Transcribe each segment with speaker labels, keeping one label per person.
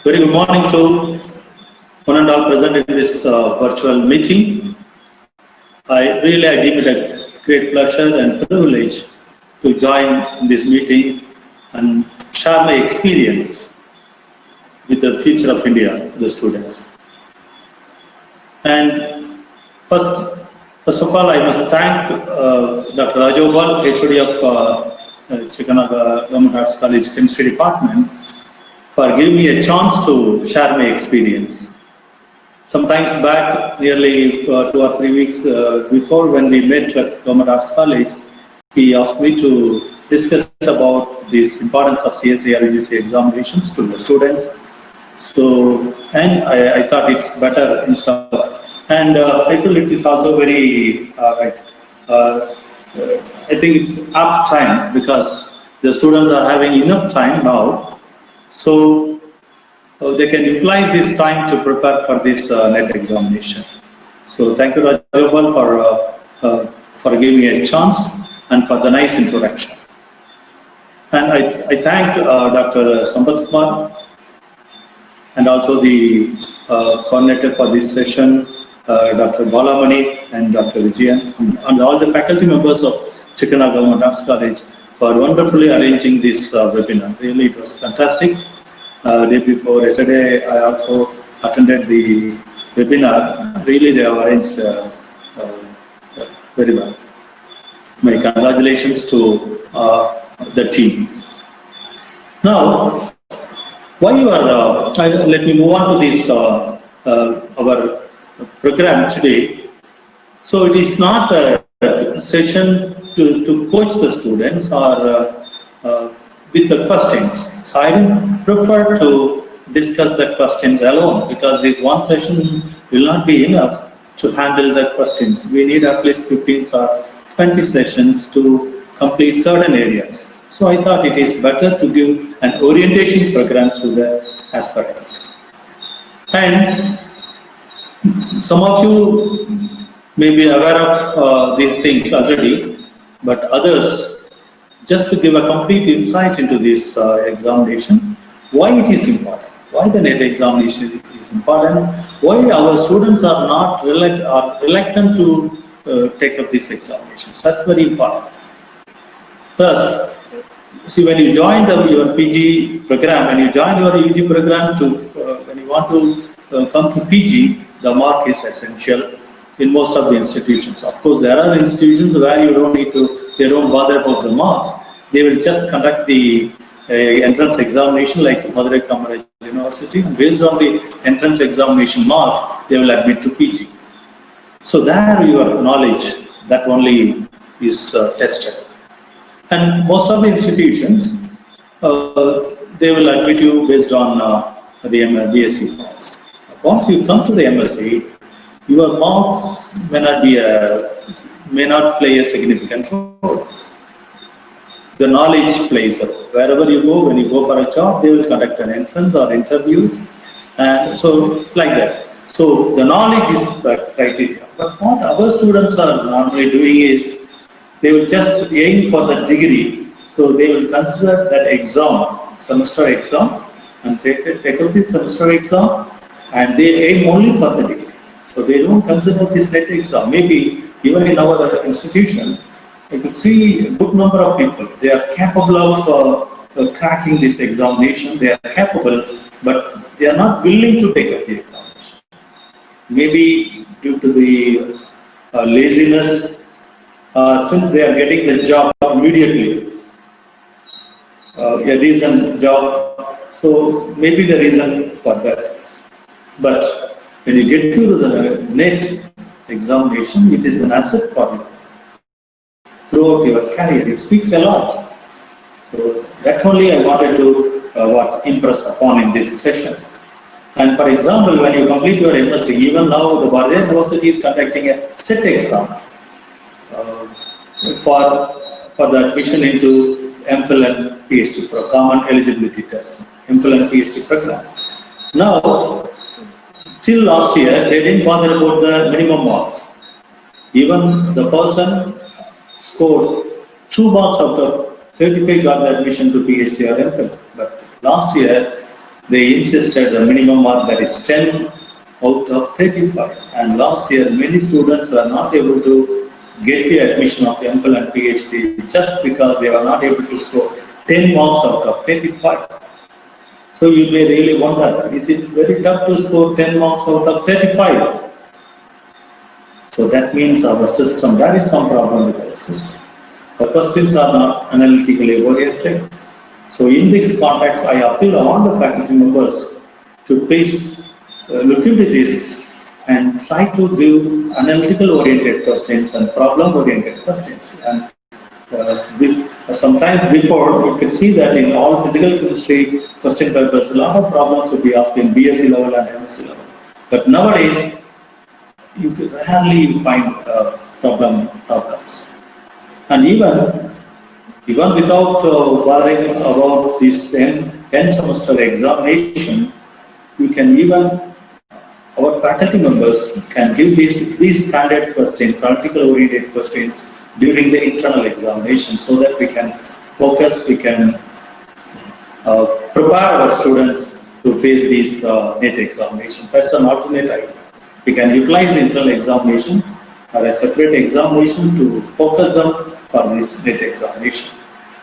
Speaker 1: Very good morning to one and all present in this virtual meeting. I deem it a great pleasure and privilege to join this meeting and share my experience with the future of India, the students. And first of all, I must thank Dr. Rajogopal, H.O.D. of Chikanaga Government Arts College Chemistry Department, for giving me a chance to share my experience. Sometimes back, nearly 2 or 3 weeks before, when we met at Government Arts College, he asked me to discuss about this importance of CSIR UGC examinations to the students. So, and I thought it's better in stuff. And I feel it is also very right. I think it's up time because the students are having enough time now. So they can utilize this time to prepare for this NET examination. So thank you, Rajagopal, for giving me a chance and for the nice introduction. And I thank Dr. Sambat Kumar and also the coordinator for this session, Dr. Balamani and Dr. Vijayan, and all the faculty members of Chikanaga Government Arts College for wonderfully arranging this webinar. Really, it was fantastic. Day before yesterday, I also attended the webinar. Really, they have arranged very well. My congratulations to the team. Now, why you are? Let me move on to this our program today. So it is not a session to coach the students or with the questions. So I didn't prefer to discuss the questions alone because this one session will not be enough to handle the questions. We need at least 15 or 20 sessions to complete certain areas. So I thought it is better to give an orientation programs to the aspirants. And some of you may be aware of these things already, but others, just to give a complete insight into this examination, why it is important, why the NET examination is important, why our students are not reluctant to take up these examinations. That's very important. Thus, see, when you join your PG program, when you join your UG program when you want to come to PG, the mark is essential in most of the institutions. Of course, there are institutions where you don't need to, they don't bother about the marks. They will just conduct the entrance examination like Madurai Kamaraj University, and based on the entrance examination mark, they will admit to PG. So there your knowledge, that only is tested. And most of the institutions, they will admit you based on the BSc marks. Once you come to the M.Sc, your marks may not play a significant role. The knowledge plays a role. Wherever you go, when you go for a job, they will conduct an entrance or interview, and so like that. So the knowledge is the criteria. But what our students are normally doing is, they will just aim for the degree. So they will consider that exam, semester exam, and take up this semester exam, and they aim only for the degree. So they don't consider this NET exam. Maybe even in our institution, you could see a good number of people. They are capable of cracking this examination. They are capable, but they are not willing to take up the examination. Maybe due to the laziness, since they are getting the job immediately, a decent job. So maybe the reason for that. But when you get to the NET examination, it is an asset for you. Throughout your career, it speaks a lot. So that only I wanted to impress upon in this session. And for example, when you complete your M.Sc, even now the Bharatiya University is conducting a SET exam for the admission into M.Phil and Ph.D. Common Eligibility Test, M.Phil and Ph.D. program. Now, till last year, they didn't bother about the minimum marks. Even the person scored 2 marks out of 35 got the admission to PhD or M.Phil. But last year, they insisted the minimum mark, that is 10 out of 35. And last year, many students were not able to get the admission of M.Phil and Ph.D. just because they were not able to score 10 marks out of 35. So you may really wonder, is it very tough to score 10 marks out of 35? So that means our system, there is some problem with our system. The questions are not analytically oriented. So in this context, I appeal to all the faculty members to please look into this and try to give analytical oriented questions and problem oriented questions. And sometimes before, you can see that in all physical chemistry question papers, a lot of problems will be asked in B.Sc level and M.Sc level. But nowadays, you can rarely find problems. And even without worrying about this end semester examination, you can our faculty members can give these standard questions, article oriented questions during the internal examination, so that we can focus, we can prepare our students to face this NET examination. That's an alternate idea. We can utilize the internal examination or a separate examination to focus them for this NET examination.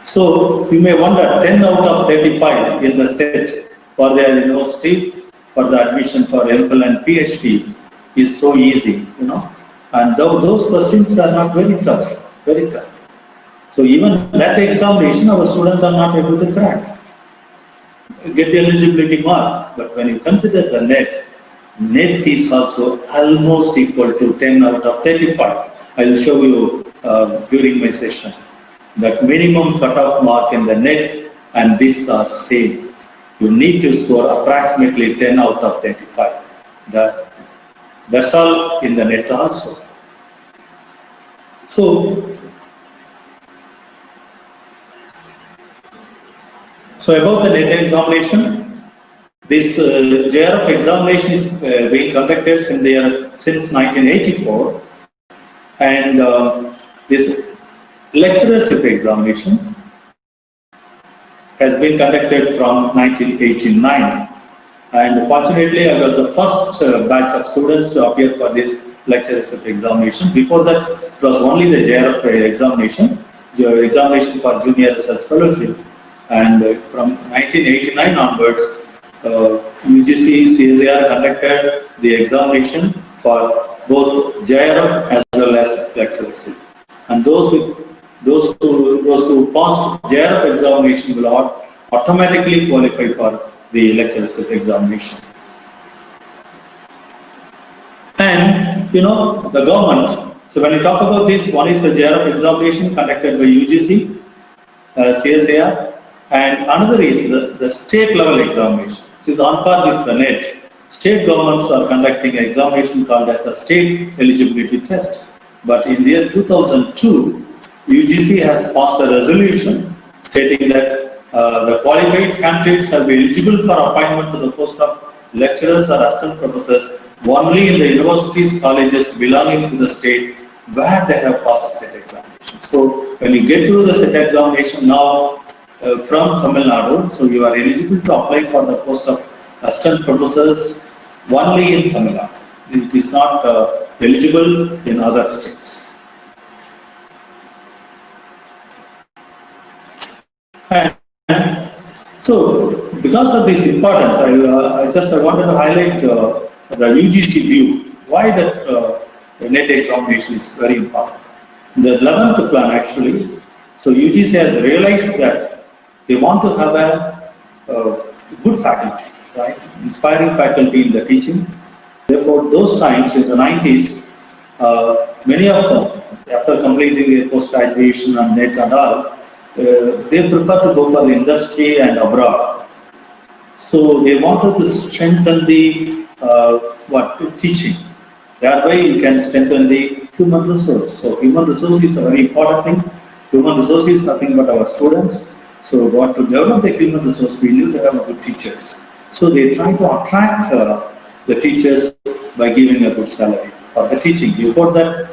Speaker 1: So you may wonder, 10 out of 35 in the set for their university for the admission for M.Phil and Ph.D. is so easy, and those questions are not very tough. So even that examination, our students are not able to crack, get the eligibility mark. But when you consider the NET is also almost equal to 10 out of 35. I will show you during my session that minimum cutoff mark in the NET and this are same. You need to score approximately 10 out of 35. That's all in the NET also. So about the NET examination, this JRF examination is being conducted since 1984, and this lecturership examination has been conducted from 1989. And fortunately, I was the first batch of students to appear for this lecturership examination. Before that, it was only the JRF examination for Junior Research Fellowship. And from 1989 onwards, UGC-CSIR conducted the examination for both JRF as well as lecturership. And those who passed JRF examination will automatically qualify for the lecturership examination. And the government, so when you talk about this, one is the JRF examination conducted by UGC, CSIR, and another is the state level examination. This is on par with the NET. State governments are conducting an examination called as a state eligibility test. But in the year 2002, UGC has passed a resolution stating that the qualified candidates shall be eligible for appointment to the post of lecturers or assistant professors only in the universities, colleges belonging to the state where they have passed the SET examination. So when you get through the SET examination now from Tamil Nadu, so you are eligible to apply for the post of assistant professors only in Tamil Nadu. It is not eligible in other states. And so, because of this importance, I wanted to highlight the UGC view, why that NET examination is very important. The 11th plan actually, so UGC has realized that they want to have a good faculty, right? Inspiring faculty in the teaching. Therefore, those times in the 90s, many of them, after completing their post-graduation and NET and all, they prefer to go for the industry and abroad. So they wanted to strengthen the teaching. That way you can strengthen the human resource. So human resource is a very important thing. Human resource is nothing but our students. So what to develop the human resource, we need to have good teachers. So they try to attract the teachers by giving a good salary for the teaching. Before that,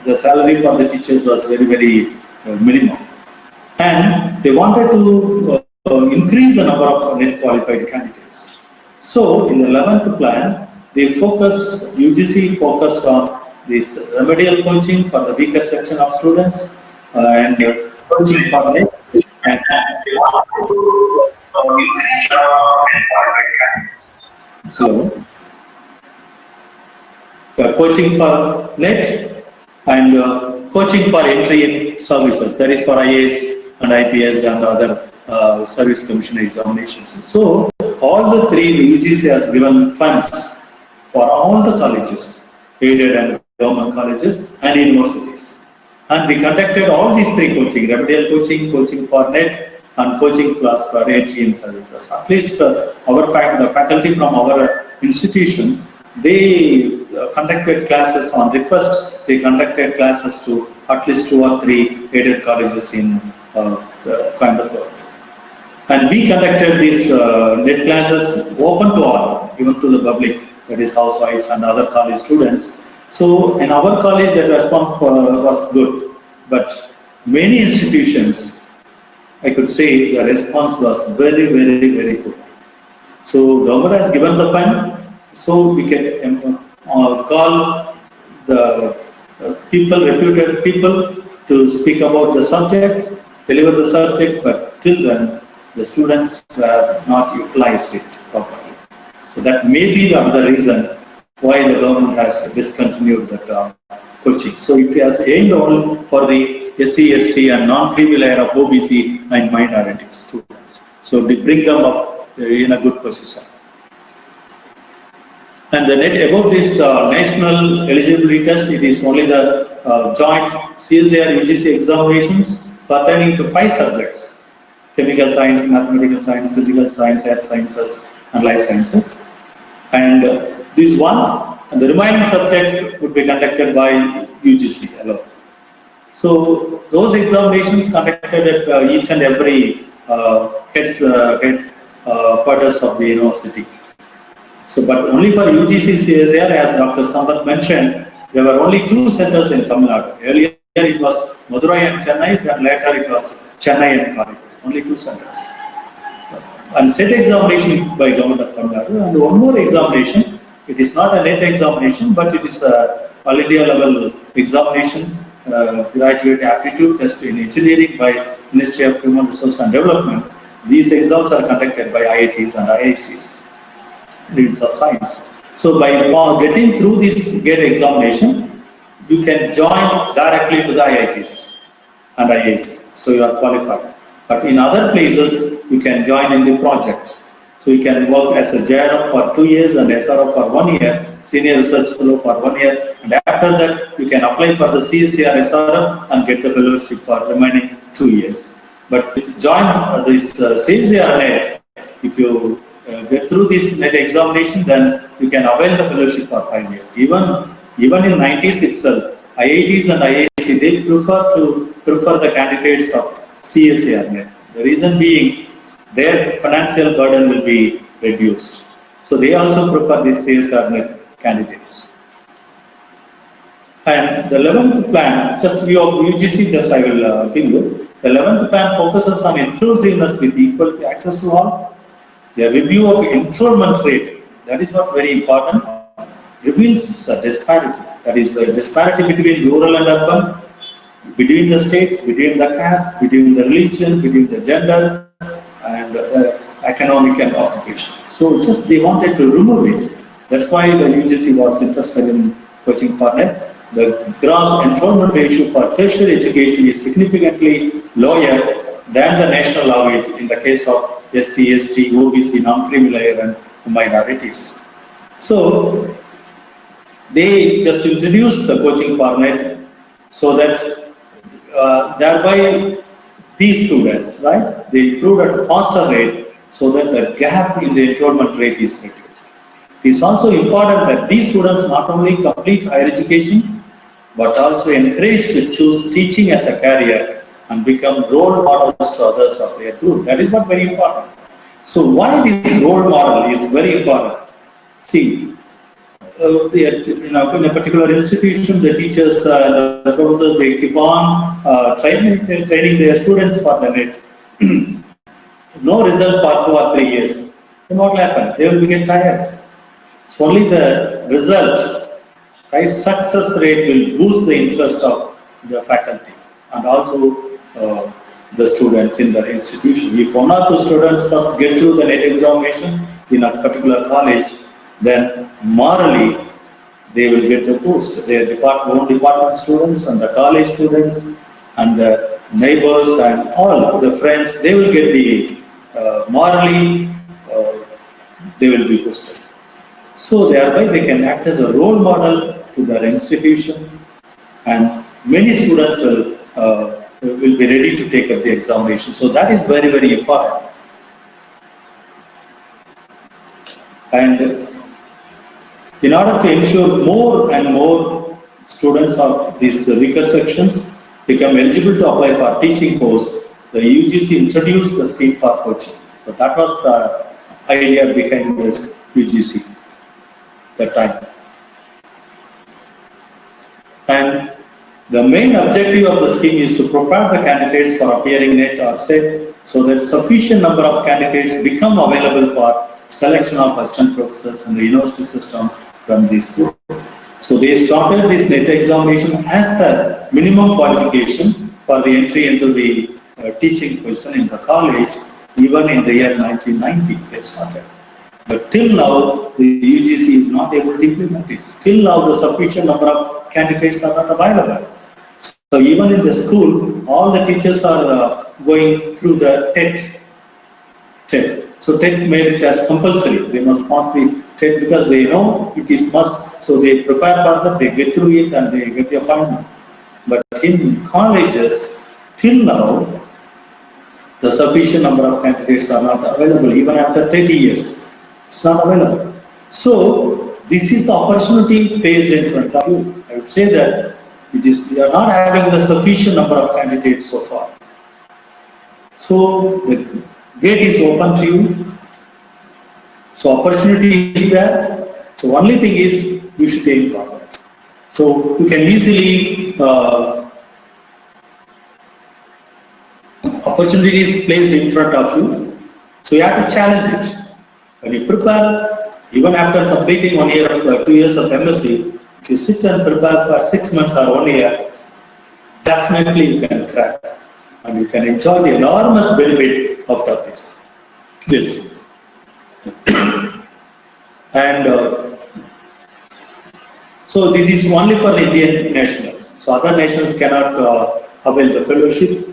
Speaker 1: the salary for the teachers was very, very minimum. And they wanted to increase the number of net qualified candidates. So in the 11th plan, they focus, UGC focused on this remedial coaching for the weaker section of students and coaching for net and so coaching for net and coaching for entry in services, that is for IAS and IPS and other service commission examinations. So all the three, the UGC has given funds for all the colleges, aided and government colleges and universities. And we conducted all these three coaching, remedial coaching, coaching for net and coaching class for entry in services. At least the faculty from our institution, they conducted classes on request. They conducted classes to at least 2 or 3 aided colleges in Coimbatore. And we conducted these net classes open to all, even to the public, that is housewives and other college students. So in our college, the response was good, but many institutions, I could say the response was very, very, very good. So government has given the fund, so we can call the people, reputed people, to speak about the subject, deliver the subject, but till then the students were not utilized it properly. So that may be another reason why the government has discontinued that coaching. So it has aimed only for the SC, ST and non-creamy layer of OBC and minority students. So they bring them up in a good position. And the net about this national eligibility test, it is only the joint CSIR UGC examinations pertaining to 5 subjects: chemical science, mathematical science, physical science, earth sciences, and life sciences. And this one, and the remaining subjects would be conducted by UGC alone. So those examinations conducted at each and every headquarters of the university. So, but only for UGC-CSIR, as Dr. Sampath mentioned, there were only 2 centers in Tamil Nadu. Earlier it was Madurai and Chennai, and later it was Chennai and Karaikal. Only 2 centers. And SET examination by government of Tamil Nadu, and one more examination. It is not a NET examination, but it is a all India level examination, graduate aptitude test in engineering by Ministry of Human Resource and Development. These exams are conducted by IITs and IICs, Institutes of Science. So by getting through this GATE examination, you can join directly to the IITs and IIC. So you are qualified. But in other places, you can join in the project. So you can work as a JRF for 2 years and SRF for 1 year, Senior Research Fellow for 1 year. And after that, you can apply for the CSIR SRF and get the fellowship for the remaining 2 years. But to join this CSIR NET, if you get through this NET examination, then you can avail the fellowship for 5 years. Even in 90s itself, IITs and IIC, they prefer the candidates of CSIR NET. The reason being, their financial burden will be reduced. So they also prefer the CSIR NET candidates. And the 11th plan, just view of UGC, just I will give you. The 11th plan focuses on inclusiveness with equal access to all. The review of enrollment rate, that is what very important, reveals a disparity. That is a disparity between rural and urban, between the states, between the caste, between the religion, between the gender, and economic and occupation. So just they wanted to remove it. That's why the UGC was interested in coaching for NET. The gross enrollment ratio for tertiary education is significantly lower than the national average in the case of SC, ST, OBC, non-creamy layer and minorities. So they just introduced the coaching for NET so that thereby these students, right, they improved at a faster rate so that the gap in the enrollment rate is reduced. It is also important that these students not only complete higher education, but also encouraged to choose teaching as a career and become role models to others of their group. That is what very important. So why this role model is very important? See, in a particular institution, the teachers, the professors, they keep on training their students for the NET. no result for 2 or 3 years, then what will happen? They will get tired. It's only the result, right? Success rate will boost the interest of the faculty and also the students in the institution. If 1 or 2 students first get through the NET examination in a particular college, then morally they will get the boost. Their own department students and the college students and the neighbors and all the friends, they will get the morally, they will be boosted. So thereby they can act as a role model to their institution, and many students will be ready to take up the examination. So that is very, very important. And in order to ensure more and more students of these weaker sections become eligible to apply for teaching course, the UGC introduced the scheme for coaching. So that was the idea behind this UGC at that time. And the main objective of the scheme is to prepare the candidates for appearing NET or SLET so that sufficient number of candidates become available for selection of assistant professors in the university system from this school. So they started this NET examination as the minimum qualification for the entry into the teaching position in the college. Even in the year 1990 they started. But till now the UGC is not able to implement it. Till now the sufficient number of candidates are not available. So even in the school, all the teachers are going through the TET. So TET made it as compulsory. They must pass the TET because they know it is must. So they prepare for that, they get through it and they get the appointment. But in colleges, till now, the sufficient number of candidates are not available even after 30 years. It's not available. So this is opportunity placed in front of you. I would say that you are not having the sufficient number of candidates so far. So the gate is open to you. So opportunity is there. So only thing is you should aim for that. So you can easily opportunity is placed in front of you. So you have to challenge it. When you prepare, even after completing 1 year or 2 years of M.Sc, if you sit and prepare for 6 months or 1 year, definitely you can crack and you can enjoy the enormous benefit of topics. We'll see. And so this is only for the Indian nationals. So other nationals cannot avail the fellowship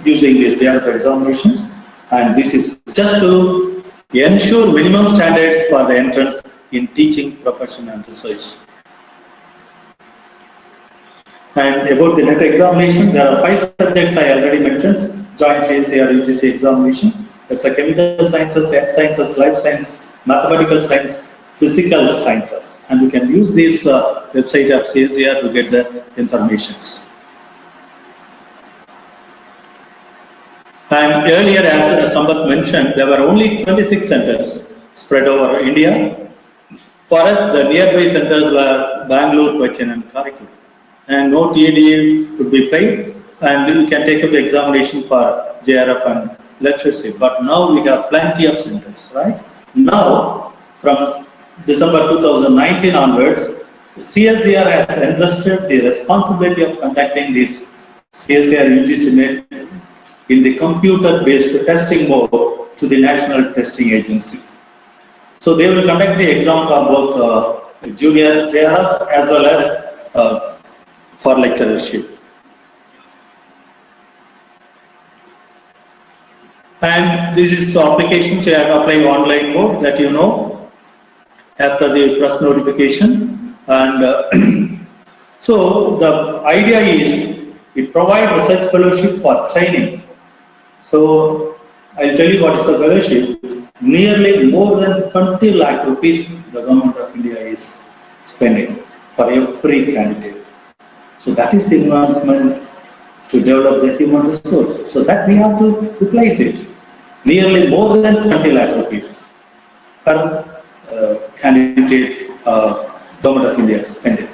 Speaker 1: using these examinations. And this is just to ensure minimum standards for the entrance in teaching profession and research. And about the NET examination, there are 5 subjects I already mentioned. Joint CSIR UGC examination. It's a chemical sciences, earth sciences, life science, mathematical science, physical sciences. And you can use this website of CSIR to get the informations. And earlier, as Sambat mentioned, there were only 26 centers spread over India. For us, the nearby centers were Bangalore, Cochin and Karaikal. And no TAD would be paid, and you can take up the examination for JRF and lectureship. But now we have plenty of centers, right? Now, from December 2019 onwards, CSIR has entrusted the responsibility of conducting this CSIR UGC NET in the computer-based testing mode to the National Testing Agency. So they will conduct the exam for both junior JRF as well as for lecturership. And this is applications you have to apply online mode that you know after the press notification. And so the idea is it provides research fellowship for training. So I'll tell you what is the fellowship. Nearly more than 20 lakh rupees the government of India is spending for every candidate. So that is the investment to develop the human resource. So that we have to replace it. Nearly more than 20 lakh rupees per candidate government of India is spending.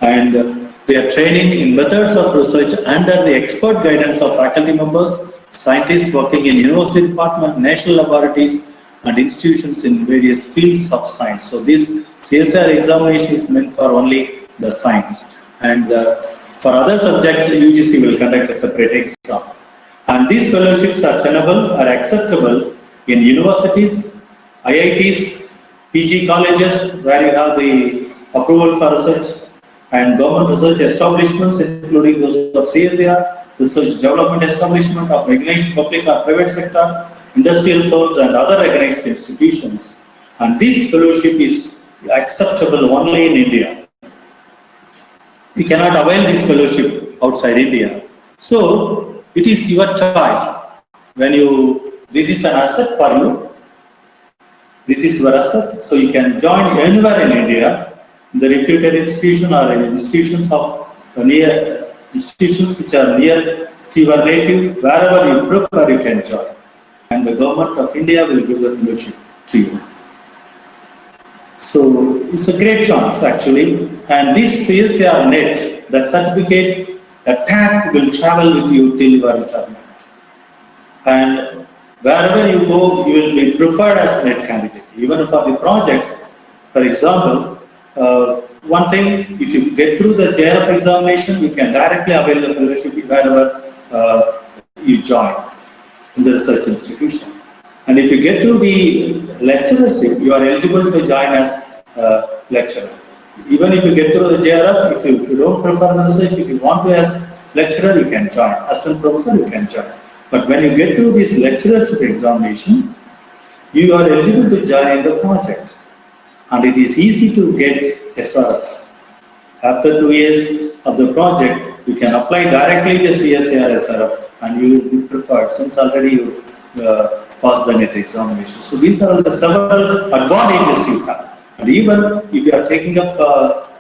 Speaker 1: And they are training in methods of research under the expert guidance of faculty members scientists working in university department, national laboratories, and institutions in various fields of science. So this CSIR examination is meant for only the science. And for other subjects, UGC will conduct a separate exam. And these fellowships are tenable or acceptable in universities, IITs, PG colleges, where you have the approval for research, and government research establishments, including those of CSIR, research development establishment of recognized public or private sector, industrial firms, and other recognized institutions. And this fellowship is acceptable only in India. You cannot avail this fellowship outside India. So it is your choice. When this is an asset for you. This is your asset. So you can join anywhere in India, the reputed institution or institutions of institutions which are near to your native, wherever you prefer, you can join. And the government of India will give the fellowship to you. So it's a great chance actually. And this CSIR NET, that certificate, the tag will travel with you till your retirement. And wherever you go, you will be preferred as NET candidate. Even for the projects, for example, one thing, if you get through the JRF examination, you can directly avail the fellowship wherever you join in the research institution. And if you get through the lecturership, you are eligible to join as a lecturer. Even if you get through the JRF, if you don't prefer the research, if you want to as lecturer, you can join. Assistant professor, you can join. But when you get through this lecturership examination, you are eligible to join in the project. And it is easy to get SRF. After 2 years of the project, you can apply directly the CSIR SRF and you will be preferred since already you passed the NET examination. So these are the several advantages you have. And even if you are taking up,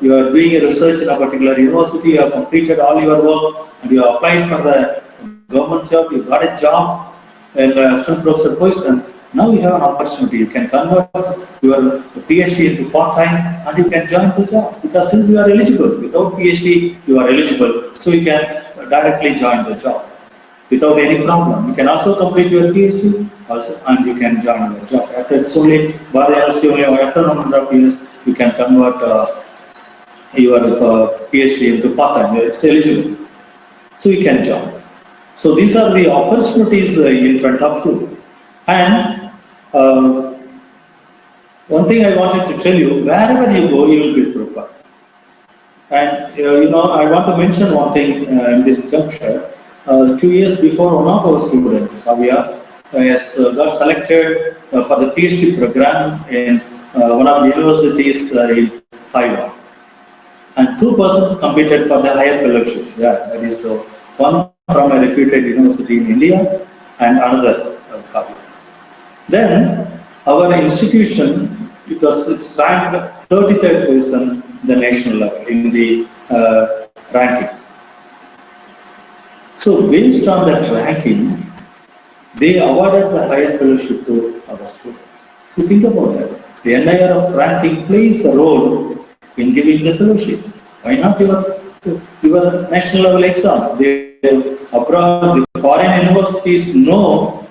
Speaker 1: you are doing a research in a particular university, you have completed all your work and you have applied for the government job, you got a job in assistant professor position. Now you have an opportunity. You can convert your Ph.D. into part-time and you can join the job because since you are eligible, without Ph.D. you are eligible, so you can directly join the job without any problem. You can also complete your Ph.D. also and you can join your job. After it's only after a number of years you can convert your Ph.D. into part-time. It's eligible, so you can join. So these are the opportunities in front of you. And one thing I wanted to tell you, wherever you go, you will be prepared. And I want to mention one thing in this juncture. 2 years before, one of our students, Kavya, has got selected for the PhD program in one of the universities in Taiwan. And 2 persons competed for the higher fellowships there. That is one from a reputed university in India and another Kavya. Then our institution, because it's ranked 33rd position the national level in the ranking. So based on that ranking, they awarded the higher fellowship to our students. So think about that. The NIR of ranking plays a role in giving the fellowship. Why not your national level exam? Abroad, the foreign universities know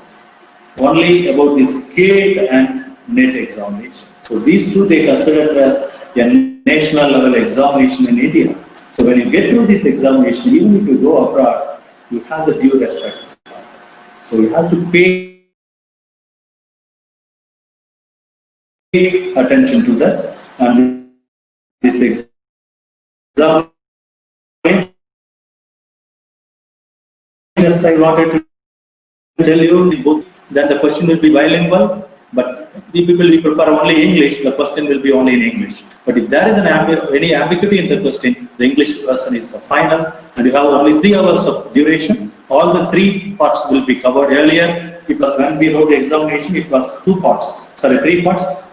Speaker 1: only about this GATE and NET examination. So these two they consider as a national level examination in India. So when you get through this examination, even if you go abroad, you have the due respect. So you have to pay attention to that. And this exam, just I wanted to tell you both. Then the question will be bilingual, but the people will prefer only English, the question will be only in English. But if there is any ambiguity in the question, the English version is the final, and you have only 3 hours of duration. All the 3 parts will be covered earlier, because when we wrote the examination, it was 3 parts,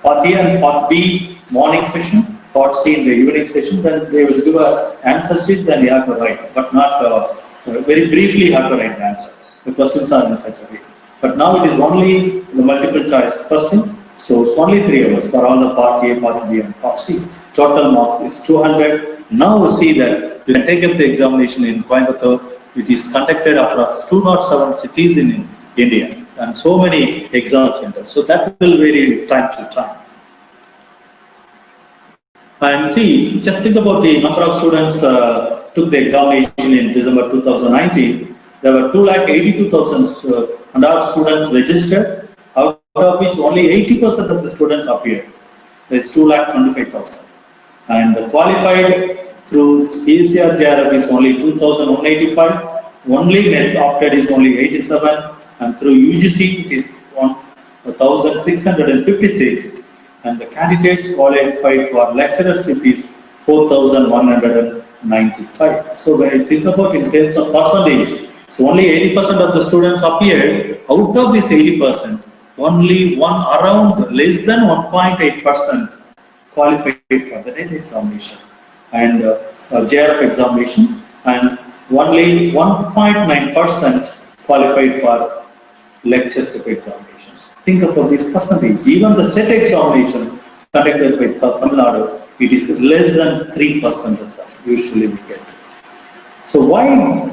Speaker 1: part A and part B, morning session, part C in the evening session. Then they will give an answer sheet, then you have to write, but not very briefly you have to write the answer. The questions are in such a way. But now it is only the multiple choice question, so it's only 3 hours for all the part A, part B and part C. Total marks is 200. Now see that you can take up the examination in Coimbatore It is conducted across 207 cities in India and so many exam centers. So that will vary time to time. And see, just think about the number of students took the examination in December 2019. There were 282,000 and our students registered, out of which only 80% of the students appeared. There is 225,000. And the qualified through CSIR JRF is only 2,185. Only NET opted is only 87. And through UGC it is 1,656. And the candidates qualified for lecturership is 4,195. So when you think about in terms of percentage, so only 80% of the students appeared. Out of this 80%, only around less than 1.8% qualified for the NET examination and JRF examination, and only 1.9% qualified for lectureship examinations. Think about this percentage. Even the SET examination conducted by Tamil Nadu, it is less than 3% usually we get. So why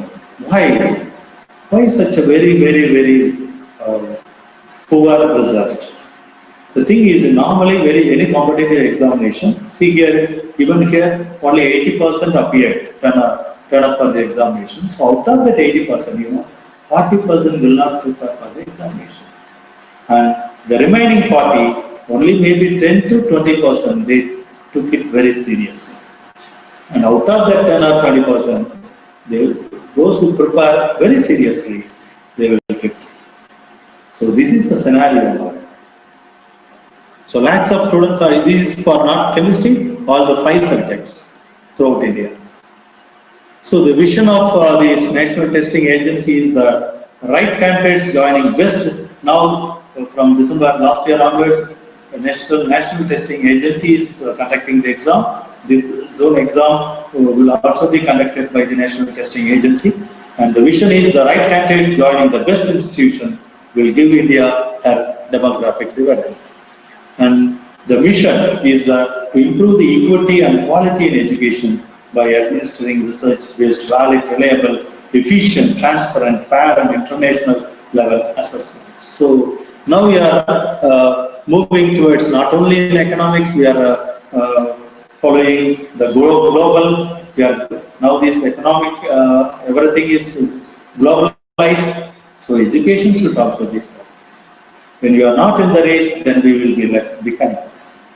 Speaker 1: such a very poor result? The thing is, normally any competitive examination, see here, even here, only 80% appeared, turn up for the examination. So out of that 80%, 40% will not prepare for the examination. And the remaining 40, only maybe 10 to 20%, they took it very seriously. And out of that 10 or 20%, those who prepare very seriously, they will get. So this is the scenario. So lakhs of students are, this is for not chemistry, all the 5 subjects throughout India. So the vision of this National Testing Agency is the right candidates joining best. Now from December last year onwards, the National Testing Agency is conducting the exam. This zone exam will also be conducted by the National Testing Agency. And the vision is the right candidates joining the best institution will give India a demographic dividend. And the mission is to improve the equity and quality in education by administering research-based, valid, reliable, efficient, transparent, fair, and international level assessment. So now we are moving towards not only in economics, we are following the global. We are now this economic, everything is globalized. So education should also be globalized. When you are not in the race, then we will be left behind.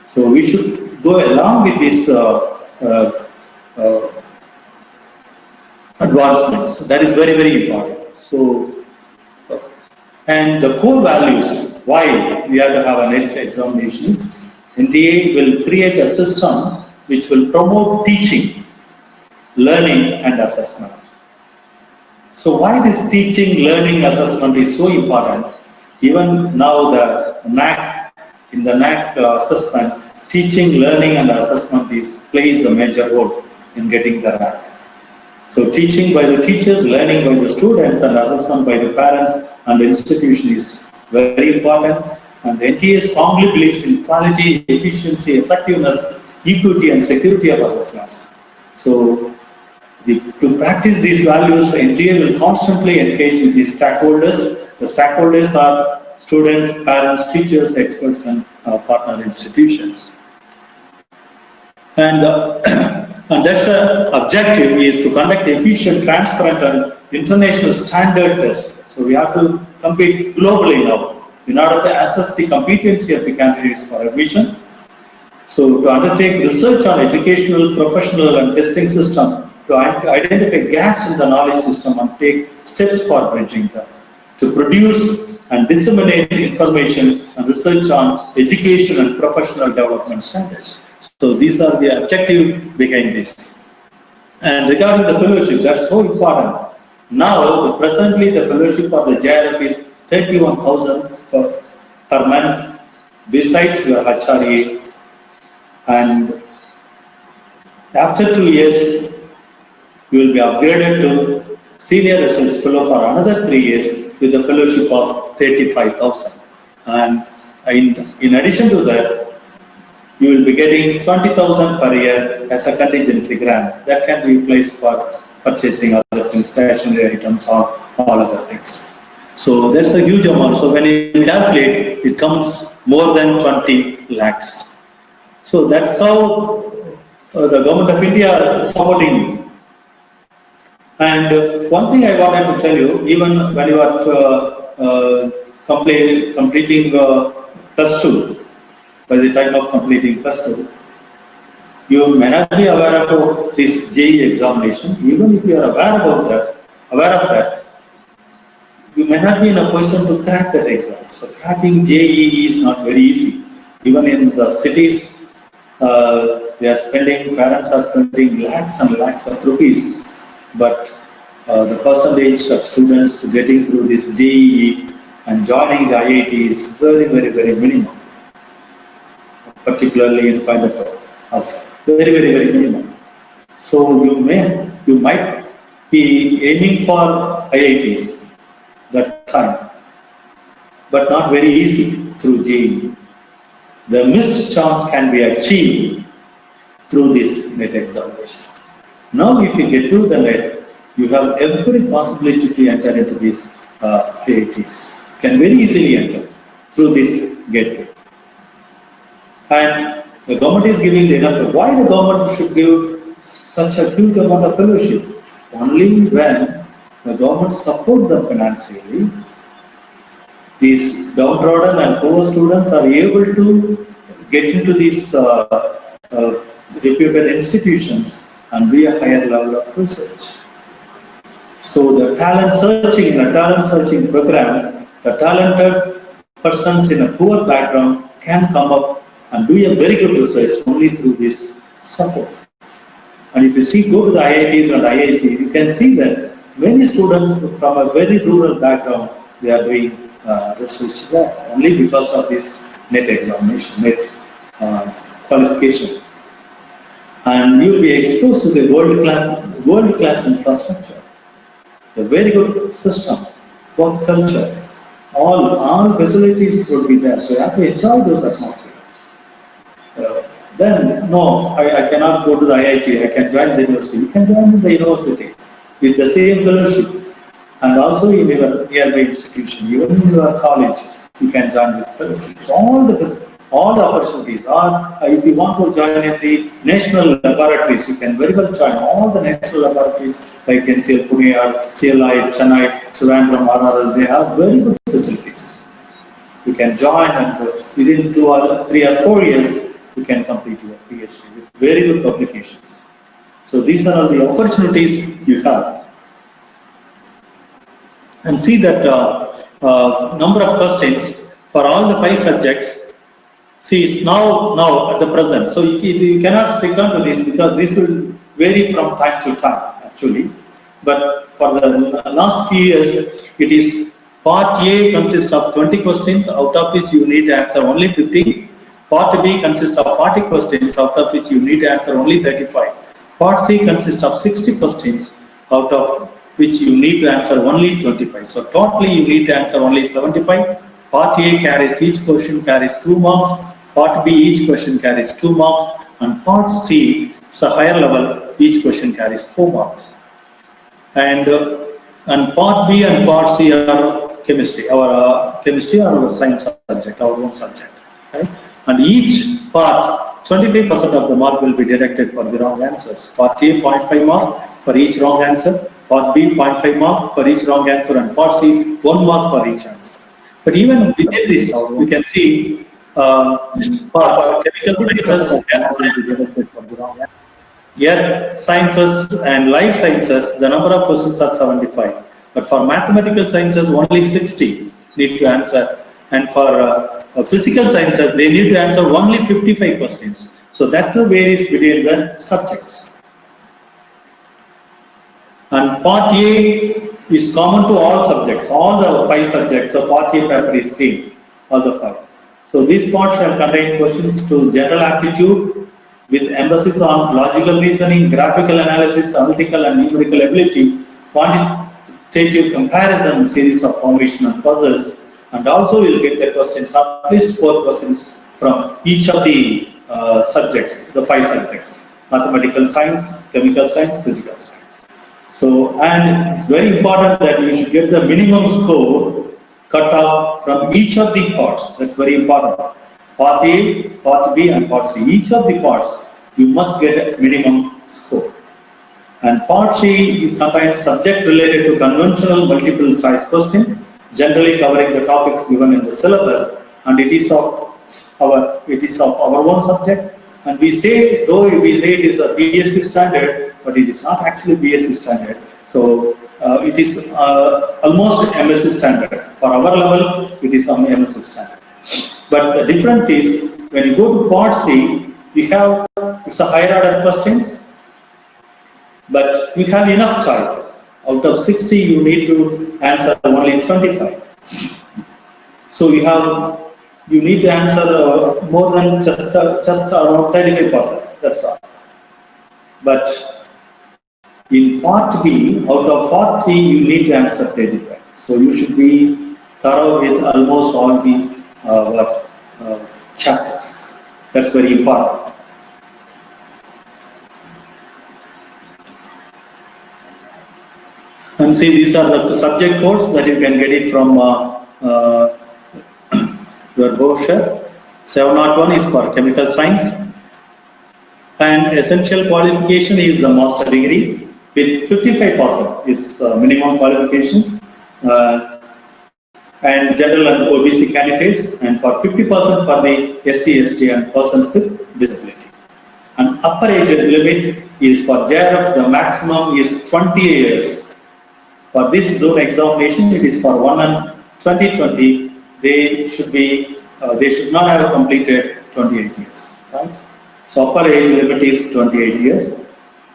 Speaker 1: So we should go along with this advancements. That is very important. So, and the core values why we have to have a NET examination is NTA will create a system which will promote teaching, learning, and assessment. So why this teaching, learning, assessment is so important? Even now the NAC, in the NAC assessment, teaching, learning, and assessment plays a major role in getting the rank. So teaching by the teachers, learning by the students, and assessment by the parents and the institution is very important. And the NTA strongly believes in quality, efficiency, effectiveness, equity, and security of assessments. So to practice these values, NTA will constantly engage with the stakeholders. The stakeholders are students, parents, teachers, experts, and partner institutions. And that's the objective is to conduct efficient, transparent, and international standard tests. So we have to compete globally now in order to assess the competency of the candidates for admission. So to undertake research on educational, professional, and testing system, to identify gaps in the knowledge system and take steps for bridging them, to produce and disseminate information and research on education and professional development standards. So these are the objectives behind this. And regarding the fellowship, that's so important. Now, presently the fellowship for the JRF is 31,000 per month, besides your HRA. And after 2 years, you will be upgraded to senior research fellow for another 3 years with a fellowship of 35,000. And in addition to that, you will be getting 20,000 per year as a contingency grant that can be utilized for purchasing other purchasing stationery items or all other things. So that's a huge amount. So when you calculate, it comes more than 20 lakhs. So that's how the government of India is supporting. And one thing I wanted to tell you, even when you are completing plus 2, by the time of completing plus 2, you may not be aware about this JEE examination. Even if you are aware of that, you may not be in a position to crack that exam. So cracking JEE is not very easy. Even in the cities, parents are spending lakhs and lakhs of rupees, but the percentage of students getting through this JEE and joining the IIT is very, very, very minimum, particularly in Coimbatore also. Very, very, very minimum. So you might be aiming for IITs that time, but not very easy through JEE. The missed chance can be achieved through this NET examination. Now if you get through the NET, you have every possibility to enter into these IITs. You can very easily enter through this gateway. And the government is giving the enough. Why the government should give such a huge amount of fellowship? Only when the government supports them financially, these downtrodden and poor students are able to get into these reputed institutions and be a higher level of research. So the talent searching program, the talented persons in a poor background can come up and do a very good research only through this support. And if you go to the IITs and IIC, you can see that many students from a very rural background, they are doing research there only because of this NET examination, NET qualification. And you will be exposed to the world class infrastructure, a very good system, work culture, all facilities will be there. So you have to enjoy those atmosphere. Then no, I cannot go to the IIT. I can join the university. You can join the university with the same fellowship, and also in your nearby institution, even in your college, you can join with fellowships. All the opportunities are, if you want to join in the national laboratories, you can very well join all the national laboratories like NCL Pune or CLI, Chennai, Trivandrum, RRL. They have very good facilities. You can join, and within 2 or 3 or 4 years, you can complete your Ph.D. with very good publications. So these are all the opportunities you have. And see that number of questions for all the 5 subjects. See, it's now at the present. So you cannot stick on to this because this will vary from time to time actually. But for the last few years, it is part A consists of 20 questions, out of which you need to answer only 50. Part B consists of 40 questions, out of which you need to answer only 35. Part C consists of 60 questions, out of which you need to answer only 25. So totally you need to answer only 75. Part A carries, each question carries 2 marks. Part B, each question carries 2 marks. And Part C, it's a higher level, each question carries 4 marks. And Part B and Part C are chemistry. Our chemistry or our science subject, our own subject. Right? And each part, 25% of the mark will be deducted for the wrong answers. Part A, 0.5 mark for each wrong answer. Part B, 0.5 mark for each wrong answer. And Part C, 1 mark for each answer. But even within this, we can see for chemical sciences, earth sciences and life sciences, the number of questions are 75. But for mathematical sciences, only 60 need to answer. And for physical sciences, they need to answer only 55 questions. So that too varies between the subjects. And Part A is common to all subjects, all the 5 subjects. So Part A paper is same, all the 5. So this part shall contain questions to general aptitude with emphasis on logical reasoning, graphical analysis, analytical and numerical ability, quantitative comparison, series of formation and puzzles. And also you will get the questions, at least 4 questions from each of the subjects, the 5 subjects, mathematical science, chemical science, physical science. So, and it's very important that you should get the minimum score cut off from each of the parts. That's very important. Part A, Part B, and Part C. Each of the parts, you must get a minimum score. And Part C contains subject related to conventional multiple choice question, generally covering the topics given in the syllabus, and it is of our own subject. And we say, though we say it is a BSc standard, but it is not actually BSc standard. So it is almost M.Sc standard. For our level, it is some M.Sc standard. But the difference is, when you go to Part C, it's a higher order questions, but you have enough choices. Out of 60, you need to answer only 25. So you need to answer more than just around 35%. That's all. But in Part B, out of 40, you need to answer 35. So you should be thorough with almost all the chapters. That's very important. And see, these are the subject codes that you can get it from your brochure. 701 is for chemical science. And essential qualification is the master degree with 55% is minimum qualification. And general and OBC candidates, and for 50% for the SC, ST and persons with disability. And upper age limit is for JRF, the maximum is 20 years. For this zone examination, it is for 1 and 2020. They should not have completed 28 years. Right? So upper age limit is 28 years.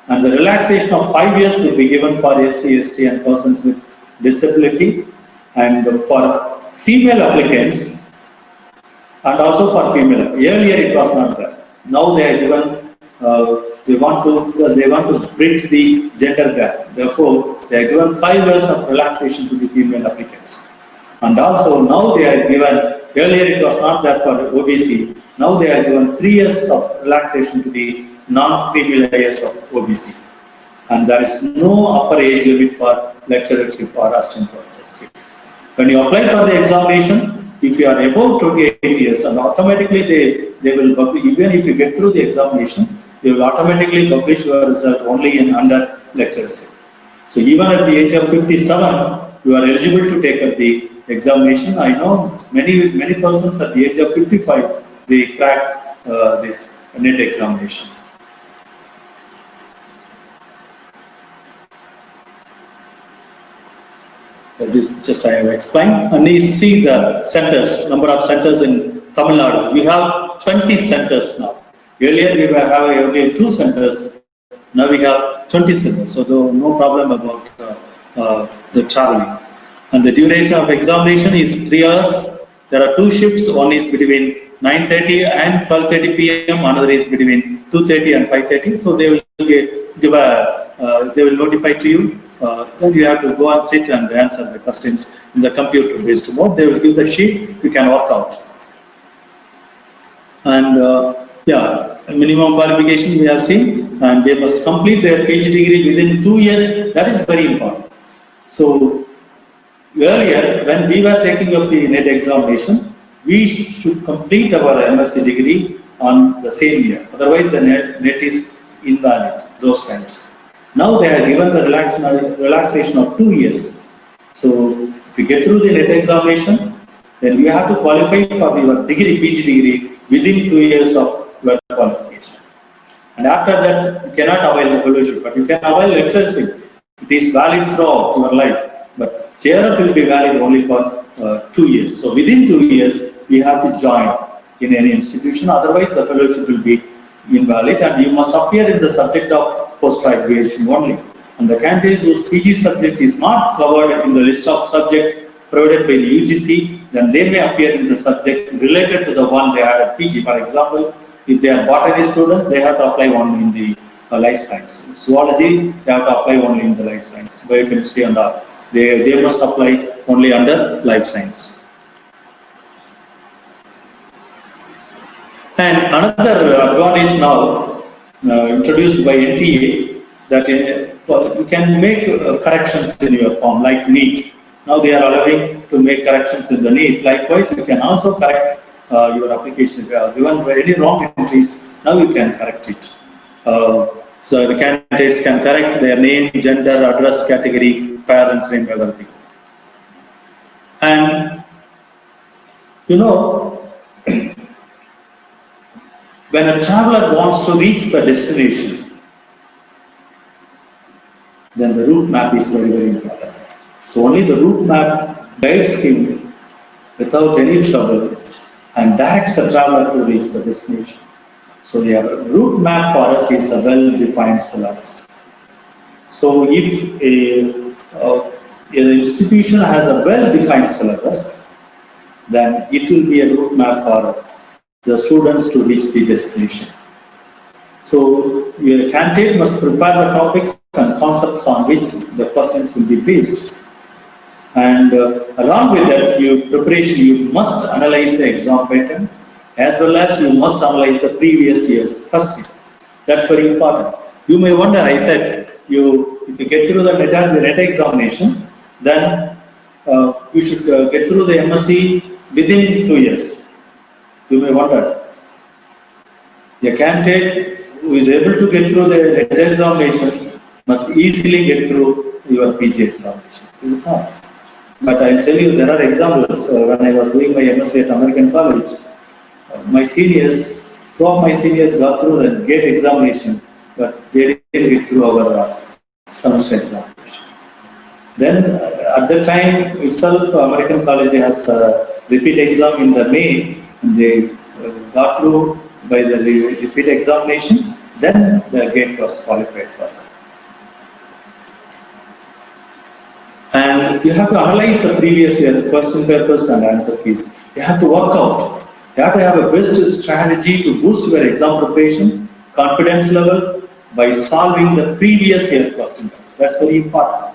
Speaker 1: And the relaxation of 5 years will be given for SC, ST and persons with disability. And for female applicants, and also for female, earlier it was not there. Now they are given, they want to bridge the gender gap. Therefore, they are given 5 years of relaxation to the female applicants. And also now they are given, earlier it was not there for OBC, now they are given 3 years of relaxation to the non-female areas of OBC. And there is no upper age limit for lecturership or assistant professorship. When you apply for the examination, if you are above 28 years, and automatically they will publish, even if you get through the examination, they will automatically publish your result only in under lecturership. So even at the age of 57, you are eligible to take up the examination. I know many persons at the age of 55, they crack this NET examination. This just I have explained. And you see the centers, number of centers in Tamil Nadu. We have 20 centers now. Earlier we were having only 2 centers. Now we have 20 centers. So no problem about the traveling. And the duration of examination is 3 hours. There are 2 shifts. One is between 9:30 and 12:30 p.m. Another is between 2:30 and 5:30. So they will they will notify to you. Then you have to go and sit and answer the questions in the computer-based mode. They will give the sheet, you can work out. And minimum qualification we have seen, and they must complete their PhD degree within 2 years. That is very important. So earlier, when we were taking up the NET examination, we should complete our M.Sc degree on the same year. Otherwise, the NET is invalid those times. Now they are given the relaxation of 2 years. So if you get through the NET examination, then you have to qualify for your degree, PhD degree within 2 years of your qualification. And after that, you cannot avail the fellowship, but you can avail lectureship. It is valid throughout your life, but JRF will be valid only for 2 years. So within 2 years, you have to join in any institution. Otherwise, the fellowship will be invalid, and you must appear in the subject of post-graduation only. And the candidates whose PG subject is not covered in the list of subjects provided by the UGC, then they may appear in the subject related to the one they had at PG. For example, if they are botany student, they have to apply only in the life science. Zoology, they have to apply only in the life science. Biochemistry and all, they must apply only under life science. And another advantage now introduced by NTA that you can make corrections in your form, like NEET. Now they are allowing to make corrections in the NEET. Likewise, you can also correct your application. If you are given any wrong entries, now you can correct it. So the candidates can correct their name, gender, address, category, parents' name, everything. And you know, when a traveler wants to reach the destination, then the route map is very, very important. So only the route map guides him without any trouble and directs the traveler to reach the destination. So the route map for us is a well-defined syllabus. So if an institution has a well-defined syllabus, then it will be a route map for the students to reach the destination. So your candidate must prepare the topics and concepts on which the questions will be based. And along with that, you must analyze the exam pattern, as well as you must analyze the previous year's question. That's very important. You may wonder, I said, if you get through the NET examination, then you should get through the M.Sc within 2 years. You may wonder. A candidate who is able to get through the NET examination must easily get through your PG examination. Is it not? But I'll tell you, there are examples. When I was doing my M.Sc at American College, my seniors, two of my seniors got through the GATE examination, but they didn't get through our semester examination. Then at the time itself, American College has a repeat exam in the May, and they got through by the repeat examination, then the GATE was qualified for that. And you have to analyze the previous year question papers and answer keys. You have to work out. You have to have a best strategy to boost your exam preparation, confidence level by solving the previous year question papers. That's very important.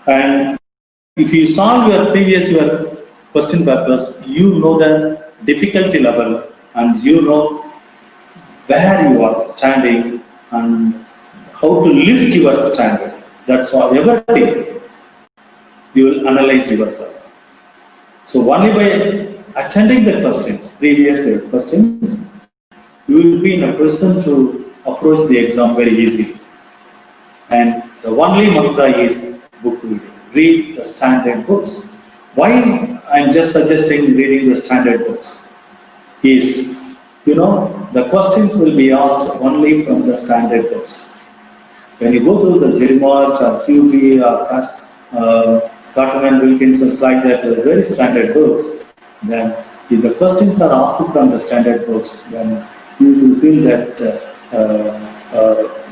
Speaker 1: And if you solve your previous year question papers, you know the difficulty level and you know where you are standing and how to lift your standard. That's all, everything. You will analyze yourself. So only by attending the questions, previous year questions, you will be in a position to approach the exam very easily. And the only mantra is book reading. Read the standard books. Why I'm just suggesting reading the standard books is, the questions will be asked only from the standard books. When you go through the Jermarch or QB or Cotton and Wilkinson's like that, very standard books, then if the questions are asked from the standard books, then you will feel that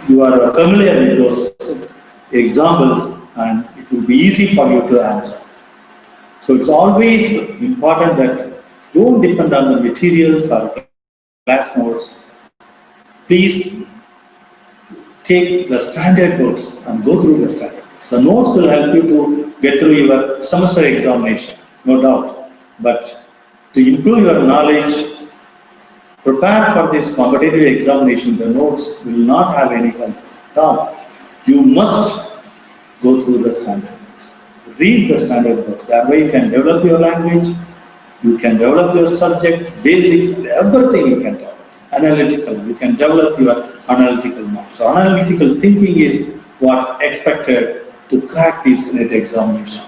Speaker 1: you are familiar with those examples and it will be easy for you to answer. So it's always important that don't depend on the materials or class notes. Please take the standard books and go through the standard books. The notes will help you to get through your semester examination, no doubt. But to improve your knowledge, prepare for this competitive examination, the notes will not have any help at all. You must go through the standard books. Read the standard books. That way you can develop your language, you can develop your subject, basics, everything you can develop. Analytical, you can develop your analytical mind. So analytical thinking is what expected to crack this NET examination.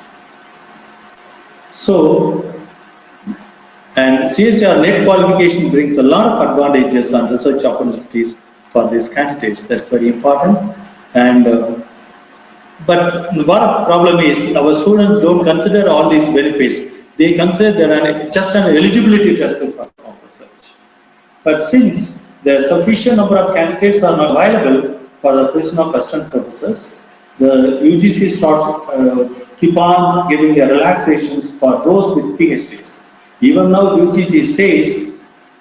Speaker 1: So, and CSIR NET qualification brings a lot of advantages and research opportunities for these candidates. That's very important. And but what problem is, our students don't consider all these benefits. They consider that just an eligibility test to perform research. But since the sufficient number of candidates are not available for the position of assistant professors, the UGC starts keep on giving the relaxations for those with PhDs. Even now, UGC says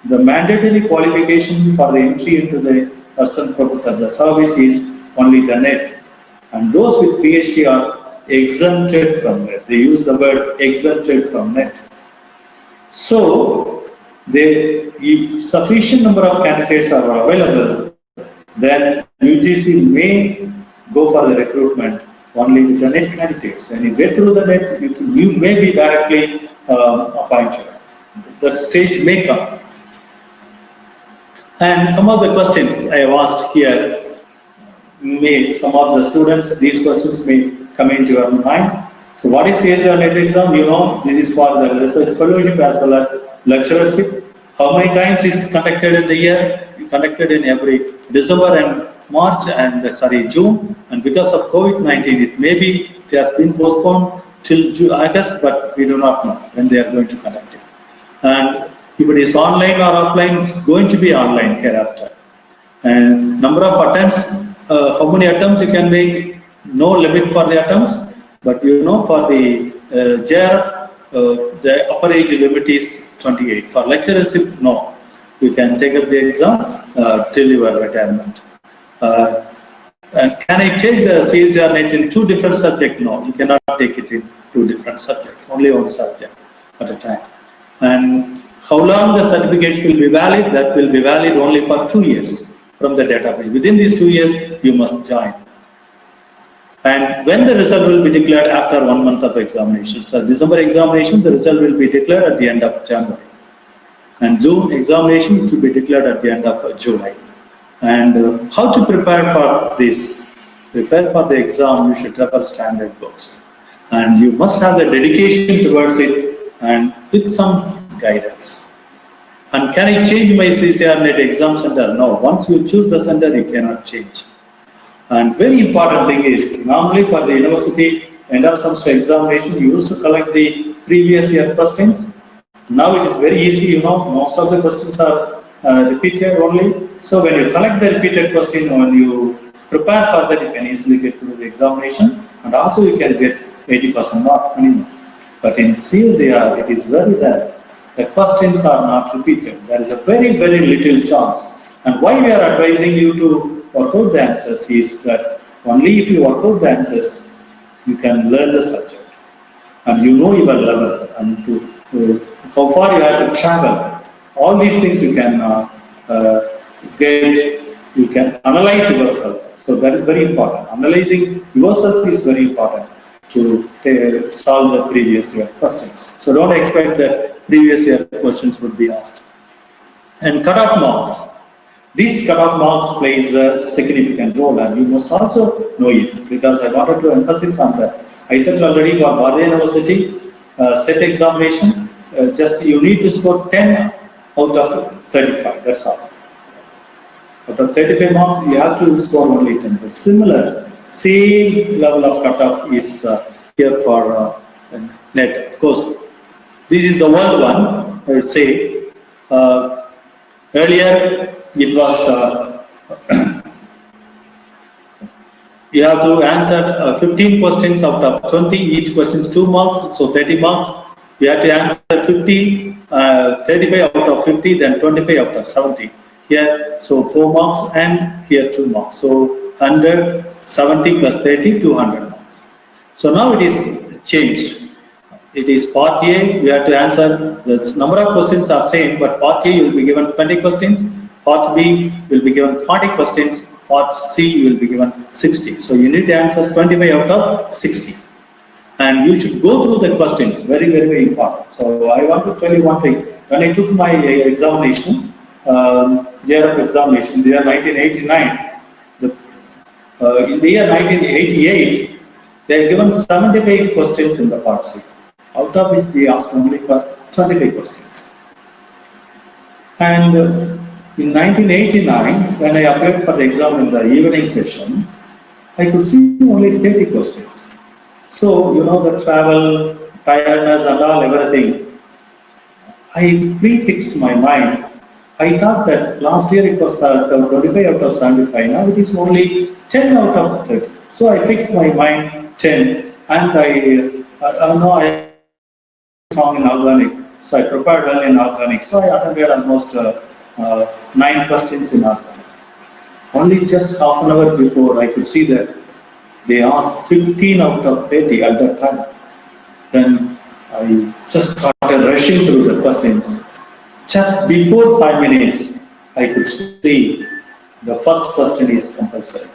Speaker 1: the mandatory qualification for the entry into the assistant professor, the service is only the NET. And those with PhD are exempted from NET. They use the word exempted from NET. So, if sufficient number of candidates are available, then UGC may go for the recruitment only with the NET candidates. When you get through the NET, you may be directly appointed. That stage may come. And some of the questions I have asked here, some of the students, these questions may come into your mind. So what is CSIR NET exam? You know, this is for the research fellowship as well as lecturership. How many times is conducted in the year? Conducted in every December and March and June. And because of COVID-19, it has been postponed till August, but we do not know when they are going to conduct it. And if it is online or offline, it's going to be online hereafter. And number of attempts, how many attempts you can make, no limit for the attempts, but you know, for the JRF, the upper age limit is 28. For lecturership, no. You can take up the exam till your retirement. And can I take the CSIR NET in 2 different subjects? No, you cannot take it in 2 different subjects, only one subject at a time. And how long the certificates will be valid? That will be valid only for 2 years from the database. Within these 2 years, you must join. And when the result will be declared after 1 month of examination. So December examination, the result will be declared at the end of January. And June examination, it will be declared at the end of July. And how to prepare for this? Prepare for the exam, you should refer standard books. And you must have the dedication towards it and with some guidance. And can I change my CSIR NET exam center? No, once you choose the center, you cannot change. And very important thing is, normally for the university end of semester examination, you used to collect the previous year questions. Now it is very easy, you know, most of the questions are repeated only. So when you collect the repeated question, when you prepare for that, you can easily get through the examination, and also you can get 80% mark minimum. But in CSIR, it is very rare. The questions are not repeated. There is a very, very little chance. And why we are advising you to work out the answers is that only if you work out the answers, you can learn the subject. And you know your level and how far you have to travel. All these things you can gauge, you can analyze yourself. So that is very important. Analyzing yourself is very important to solve the previous year questions. So don't expect that previous year questions would be asked. And cutoff marks. This cutoff marks plays a significant role, and you must also know it, because I wanted to emphasize on that. I said already for Bharatiya University SET examination, just you need to score 10 out of 35, that's all. Out of 35 marks, you have to score only 10. So similar, same level of cutoff is here for NET. Of course, this is the world one, I would say. Earlier, it was, you have to answer 15 questions out of 20, each question is 2 marks, so 30 marks. You have to answer 50, 35 out of 50, then 25 out of 70. Here, so 4 marks, and here 2 marks. So 170 plus 30, 200 marks. So now it is changed. It is part A, we have to answer, the number of questions are same, but part A you will be given 20 questions, part B will be given 40 questions, part C you will be given 60. So you need to answer 25 out of 60. And you should go through the questions, very, very, very important. So I want to tell you one thing. When I took my examination, year of examination, in the year 1989, in the year 1988, they are given 75 questions in the part C. Out of which they asked only for 25 questions. And in 1989, when I applied for the exam in the evening session, I could see only 30 questions. So, you know, the travel, tiredness and all, everything, I pre-fixed my mind. I thought that last year it was 25 out of 75, now it is only 10 out of 30. So I fixed my mind 10, and I strong in organic, so I prepared well in organic. So I attended almost 9 questions in organic. Only just half an hour before, I could see that they asked 15 out of 30 at that time. Then I just started rushing through the questions. Just before 5 minutes, I could see the first question is compulsory.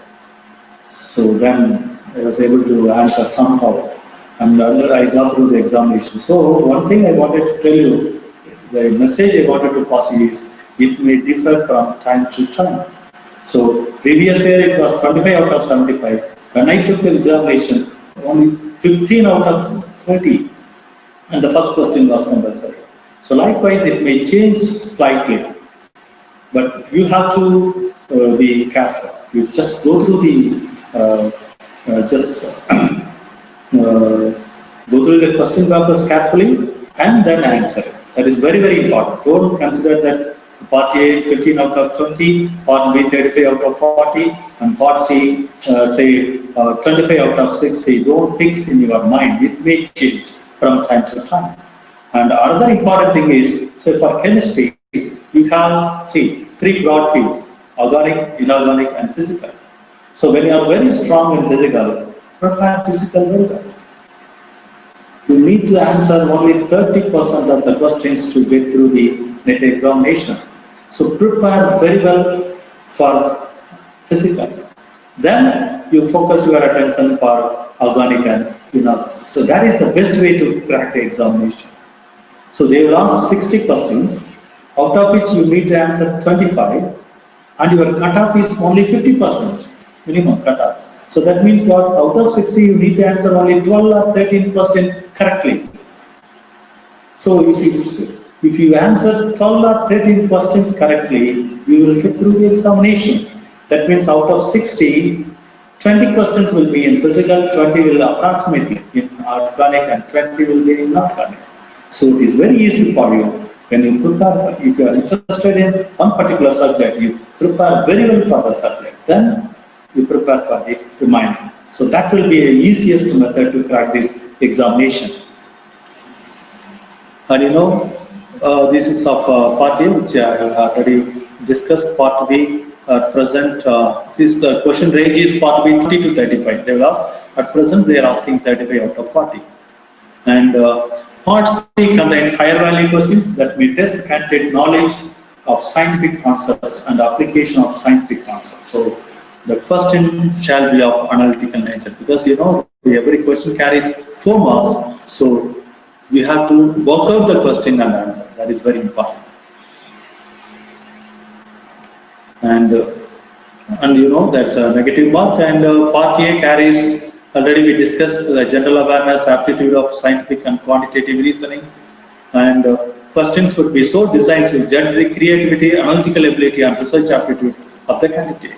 Speaker 1: So then I was able to answer somehow, and I got through the examination. So one thing I wanted to tell you, the message I wanted to pass you is, it may differ from time to time. So previous year it was 25 out of 75. When I took the examination, only 15 out of 30, and the first question was compulsory. So likewise, it may change slightly, but you have to be careful. You just go through the go through the question papers carefully and then answer it. That is very, very important. Don't consider that part A 15 out of 20, part B 35 out of 40, and part C say 25 out of 60. Don't fix in your mind. It may change from time to time. And another important thing is, so for chemistry, you have, see, three broad fields: organic, inorganic, and physical. So when you are very strong in physical, prepare physical very well. You need to answer only 30% of the questions to get through the NET examination. So prepare very well for physical. Then you focus your attention for organic and inorganic. So that is the best way to crack the examination. So they will ask 60 questions, out of which you need to answer 25, and your cutoff is only 50%, minimum cutoff. So that means what? Out of 60, you need to answer only 12 or 13 questions correctly. So if you answer 12 or 13 questions correctly, you will get through the examination. That means out of 60, 20 questions will be in physical, 20 will approximately in organic, and 20 will be in inorganic. So it is very easy for you when you prepare. If you are interested in one particular subject, you prepare very well for the subject. Then you prepare for the remaining. So that will be the easiest method to crack this examination. And you know, this is of part A, which I have already discussed. Part B at present, this question range is part B 20 to 35. They will ask, at present they are asking 35 out of 40. And part C contains higher value questions that may test the candidate knowledge of scientific concepts and application of scientific concepts. So the question shall be of analytical nature, because you know every question carries 4 marks. So you have to work out the question and answer. That is very important. And you know that's a negative mark. And part A carries, already we discussed, the general awareness, aptitude of scientific and quantitative reasoning. And questions would be so designed to judge the creativity, analytical ability, and research aptitude of the candidate.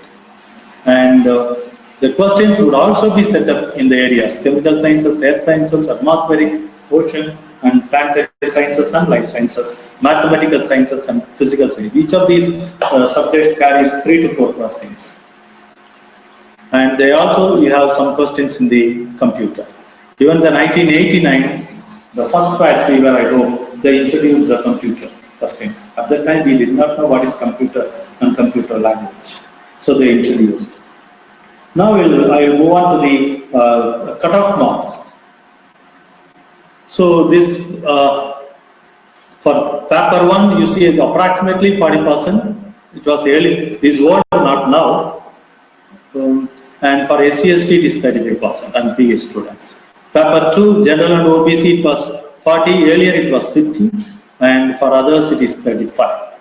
Speaker 1: And the questions would also be set up in the areas: chemical sciences, earth sciences, atmospheric, ocean and planetary sciences, and life sciences, mathematical sciences, and physical science. Each of these subjects carries 3 to 4 questions. And they also, we have some questions in the computer. Even the 1989, the first batch we were, I hope, they introduced the computer questions. At that time, we did not know what is computer and computer language. So they introduced. Now I will move on to the cutoff marks. So this, for paper 1, you see approximately 40%. It was early, this was not now. And for SC/ST it is 35% and PA students. Paper 2, general and OBC, it was 40, earlier it was 50, and for others it is 35.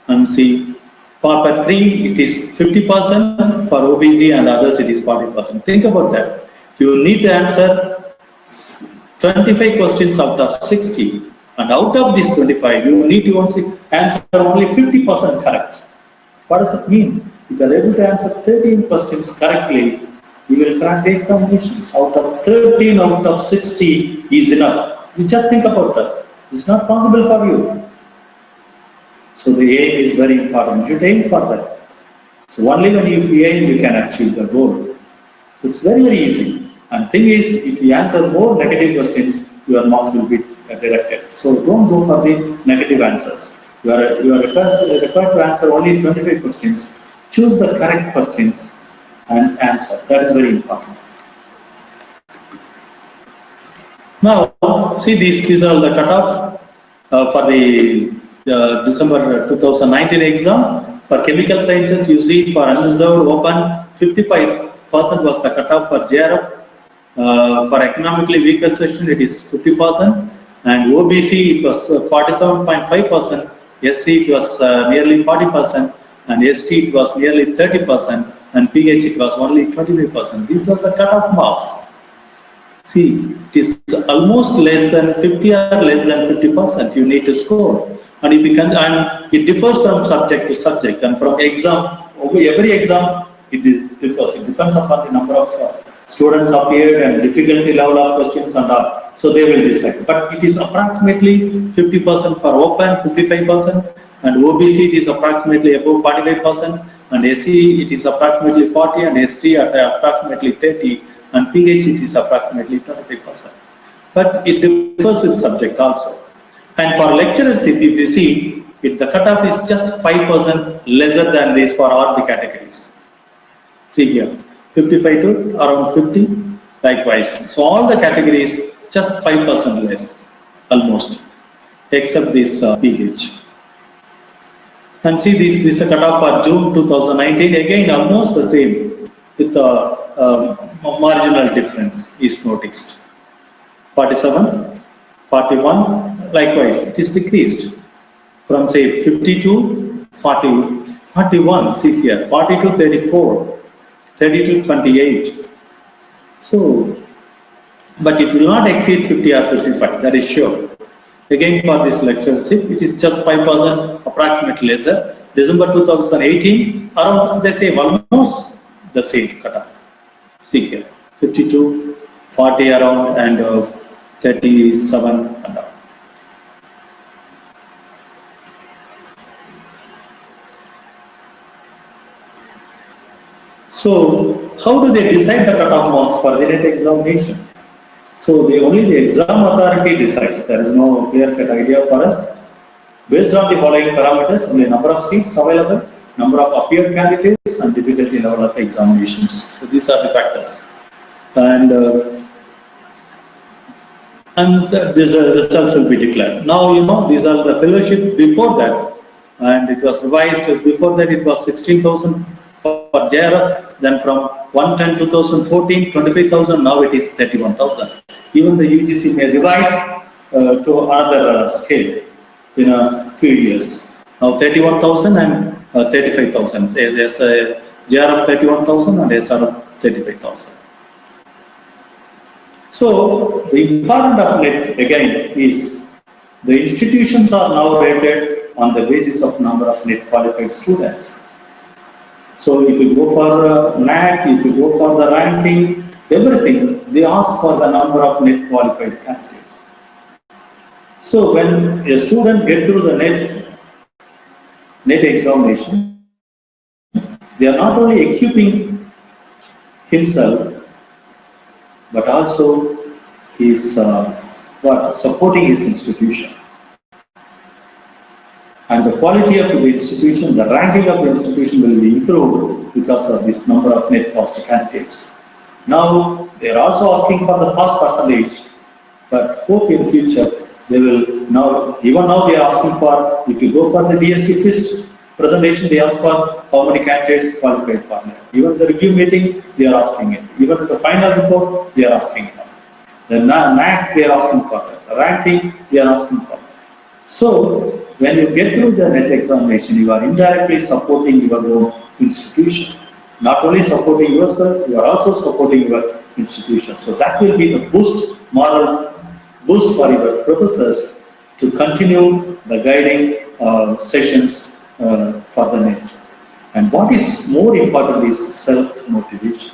Speaker 1: And see, paper 3, it is 50%, for OBC and others it is 40%. Think about that. You need to answer 25 questions out of 60, and out of these 25, you need to answer only 50% correct. What does it mean? If you are able to answer 13 questions correctly, you will crack the examinations. Out of 13 out of 60 is enough. You just think about that. It's not possible for you. So the aim is very important. You should aim for that. So only when you aim, you can achieve the goal. So it's very, very easy. And thing is, if you answer more negative questions, your marks will be deducted. So don't go for the negative answers. You are required to answer only 25 questions. Choose the correct questions and answer. That is very important. Now, see these are the cutoff for the December 2019 exam. For chemical sciences, you see for unreserved open, 55% was the cutoff for JRF. For economically weaker section, it is 50%, and OBC it was 47.5%, SC it was nearly 40%, and ST it was nearly 30%, and PH it was only 25%. These were the cutoff marks. See, it is almost less than 50 or less than 50% you need to score. And if you can, and it differs from subject to subject, and from exam, every exam it differs. It depends upon the number of students appeared and difficulty level of questions and all. So they will decide. But it is approximately 50% for open, 55%, and OBC it is approximately above 45%, and SC it is approximately 40, and ST at approximately 30, and PH it is approximately 25%. But it differs with subject also. And for lecturers, if you see, the cutoff is just 5% lesser than this for all the categories. See here, 55 to around 50, likewise. So all the categories, just 5% less, almost, except this PH. And see, this is a cutoff for June 2019, again almost the same, with a marginal difference is noticed. 47, 41. Likewise, it is decreased from say 50 to 40, 41, see here, 40 to 34, 30 to 28. So, but it will not exceed 50 or 55, that is sure. Again, for this lectureship, it is just 5% approximately lesser. December 2018, around, they say almost the same cutoff. See here, 52, 40 around, and 37 and up. So, how do they decide the cutoff marks for the NET examination? So, only the exam authority decides. There is no clear-cut idea for us. Based on the following parameters, only number of seats available, number of appeared candidates, and difficulty level of examinations. So, these are the factors. And the results will be declared. Now, you know, these are the fellowship before that, and it was revised. Before that, it was 16,000 for JRF, then from 1/10/2014, 25,000, now it is 31,000. Even the UGC may revise to another scale in a few years. Now 31,000 and 35,000. There's a JRF 31,000 and SRF 35,000. So the important of NET again is the institutions are now rated on the basis of number of NET qualified students. So if you go for NAC, if you go for the ranking, everything, they ask for the number of NET qualified candidates. So when a student gets through the NET examination, they are not only equipping himself, but also he is supporting his institution. And the quality of the institution, the ranking of the institution will be improved because of this number of NET passed candidates. Now, they are also asking for the pass percentage, but hope in future they will now, even now they are asking for, if you go for the DST FIST presentation, they ask for how many candidates qualified for NET. Even the review meeting, they are asking it. Even the final report, they are asking it. The NAC, they are asking for that. The ranking, they are asking for that. So, when you get through the NET examination, you are indirectly supporting your own institution. Not only supporting yourself, you are also supporting your institution. So that will be the boost, moral boost for your professors to continue the guiding sessions for the NET. And what is more important is self-motivation.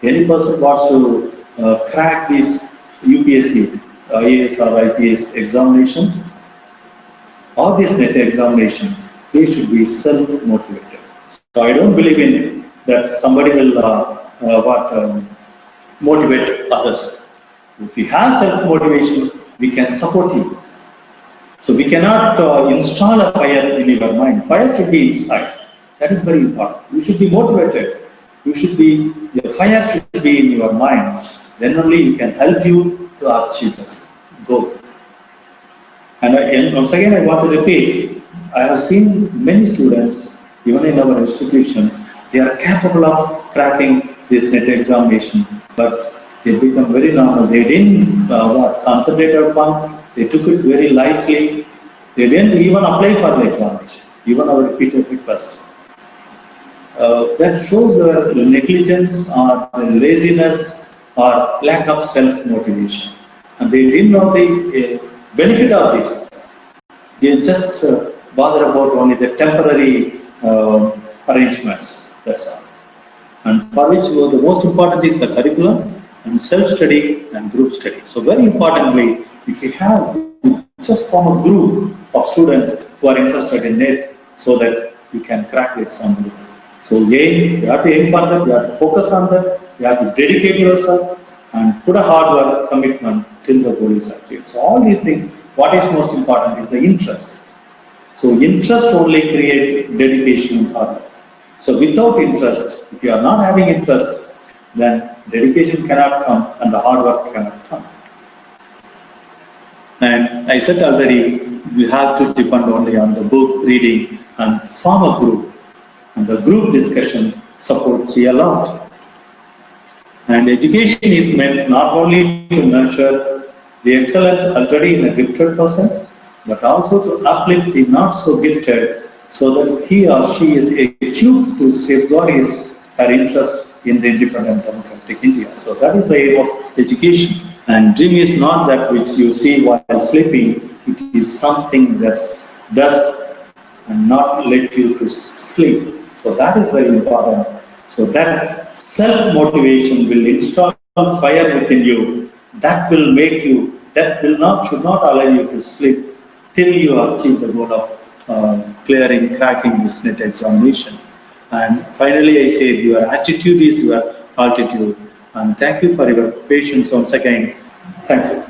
Speaker 1: Any person wants to crack this UPSC, IAS or IPS examination, or this NET examination, they should be self-motivated. So I don't believe in that somebody will motivate others. If we have self-motivation, we can support you. So we cannot install a fire in your mind. Fire should be inside. That is very important. You should be motivated. The fire should be in your mind. Then only you can help you to achieve this goal. And once again, I want to repeat, I have seen many students even in our institution, they are capable of cracking this NET examination, but they become very normal. They didn't concentrate upon, they took it very lightly, they didn't even apply for the examination, even our repeated request. That shows the negligence or the laziness or lack of self-motivation. And they didn't know the benefit of this. They just bother about only the temporary arrangements, that's all. And for which the most important is the curriculum and self-study and group study. So very importantly, if you just form a group of students who are interested in it so that you can crack the exam. So again, you have to aim for that, you have to focus on that, you have to dedicate yourself and put a hard work commitment till the goal is achieved. So all these things, what is most important is the interest. So interest only creates dedication and hard work. So without interest, if you are not having interest, then dedication cannot come and the hard work cannot come. And I said already, you have to depend only on the book reading and form a group. And the group discussion supports you a lot. And education is meant not only to nurture the excellence already in a gifted person, but also to uplift the not so gifted so that he or she is equipped to safeguard her interest in the independent democratic India. So that is the aim of education. And dream is not that which you see while sleeping, it is something that does and not let you to sleep. So that is very important. So that self-motivation will install fire within you. That will make you, should not allow you to sleep till you achieve the goal of cracking this NET examination. And finally, I say your attitude is your altitude. And thank you for your patience once again. Thank you.